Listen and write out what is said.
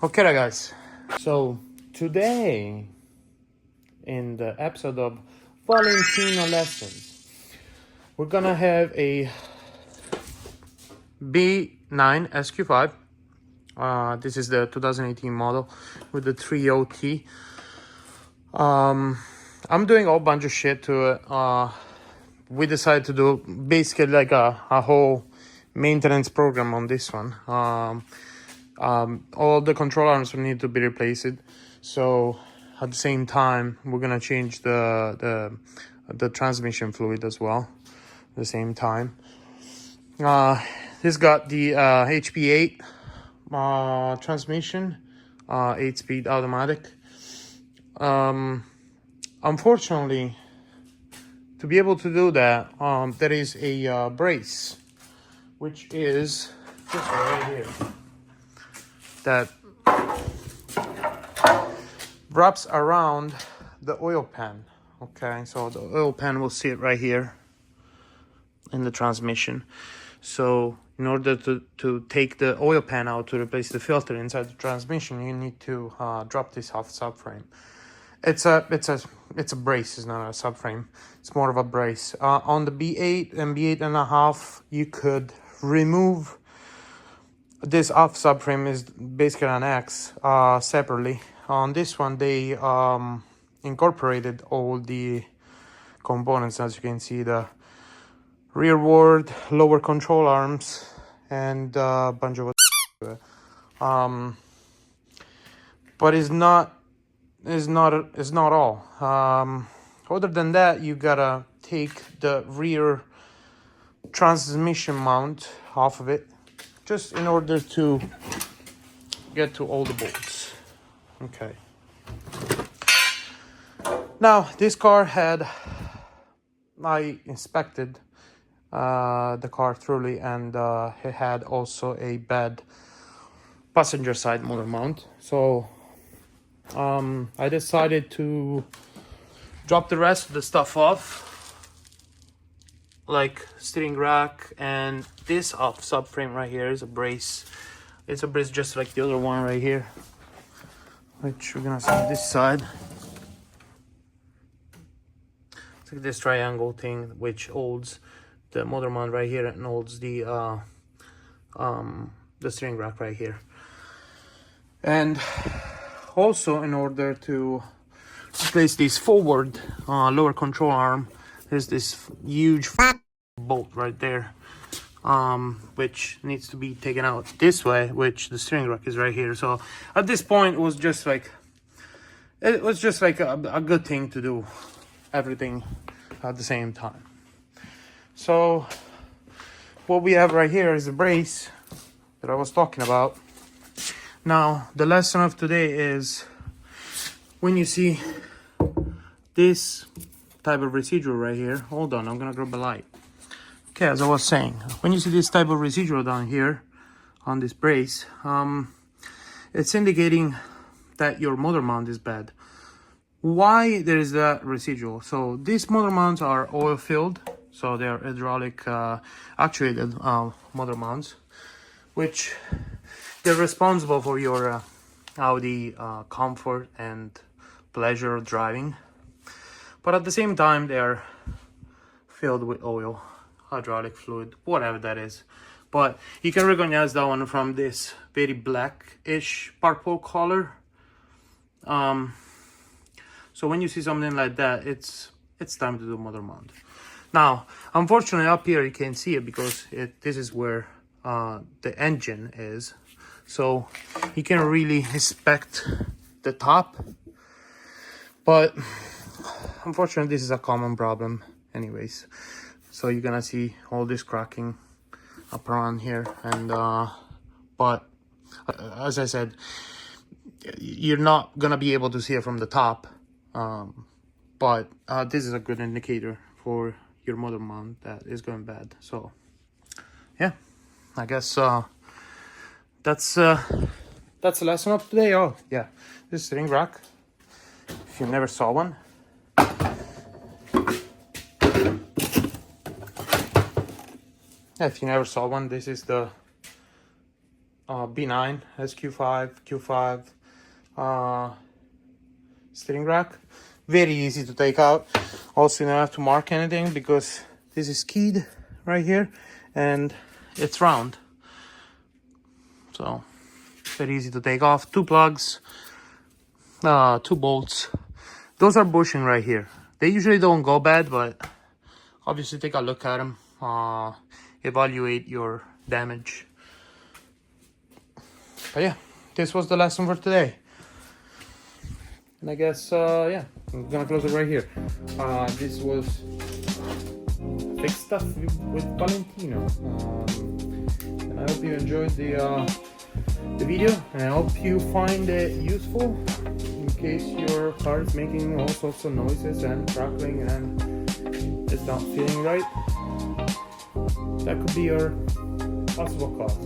Okay, guys. So today, in the episode of Valentino lessons, we're gonna have a B9 SQ5. This is the 2018 model with the 3OT. I'm doing a whole bunch of shit to it. We decided to do basically like a whole maintenance program on this one. All the control arms will need to be replaced. So at the same time, we're gonna change the transmission fluid as well. At the same time, this got the HP8 transmission, 8-speed automatic. Unfortunately, to be able to do that, there is a brace, which is this one right here, that wraps around the oil pan. Okay, so the oil pan will sit right here in the transmission. So in order to take the oil pan out to replace the filter inside the transmission, you need to drop this off subframe. It's a brace. It's not a subframe. It's more of a brace. On the B8 and B8.5, you could remove this off subframe. Is basically an X separately. On this one, they incorporated all the components, as you can see, the rearward, lower control arms, and a bunch of but it's not all. Other than that, you gotta take the rear transmission mount off of it, just in order to get to all the bolts. Okay. Now, this car I inspected the car thoroughly, and it had also a bad passenger side motor mount. So I decided to drop the rest of the stuff off, like steering rack, and this off subframe right here is a brace. It's a brace just like the other one right here, which we're gonna see on this side. It's like this triangle thing which holds the motor mount right here and holds the steering rack right here. And also, in order to replace this forward lower control arm, there's this huge bolt right there, which needs to be taken out this way, which the steering rack is right here. So at this point, it was just like a good thing to do everything at the same time. So what we have right here is the brace that I was talking about. Now, the lesson of today is, when you see this type of residual right here, hold on, I'm gonna grab a light. Okay, as I was saying, when you see this type of residual down here on this brace, it's indicating that your motor mount is bad. Why there is that residual? So these motor mounts are oil filled, so they are hydraulic actuated motor mounts, which they're responsible for your Audi comfort and pleasure of driving. But at the same time, they are filled with oil, hydraulic fluid, whatever that is. But you can recognize that one from this very blackish purple color. So when you see something like that, it's time to do motor mount. Now, unfortunately, up here you can't see it because this is where the engine is. So you can really inspect the top. But unfortunately, this is a common problem anyways. So you're gonna see all this cracking up around here. And but as I said, you're not gonna be able to see it from the top. But this is a good indicator for your motor mount that is going bad. So yeah, I guess that's the lesson of today. Oh yeah, this is steering rack. If you never saw one, this is the B9 SQ5 Q5 steering rack. Very easy to take out. Also, you don't have to mark anything because this is keyed right here and it's round. So very easy to take off. 2 plugs, 2 bolts. Those are bushing right here. They usually don't go bad, but obviously take a look at them. Evaluate your damage. But yeah, this was the lesson for today. And I guess, yeah, I'm gonna close it right here. This was fixed stuff with Valentino. And I hope you enjoyed the video, and I hope you find it useful in case your car is making all sorts of noises and crackling and it's not feeling right. That could be your possible cause.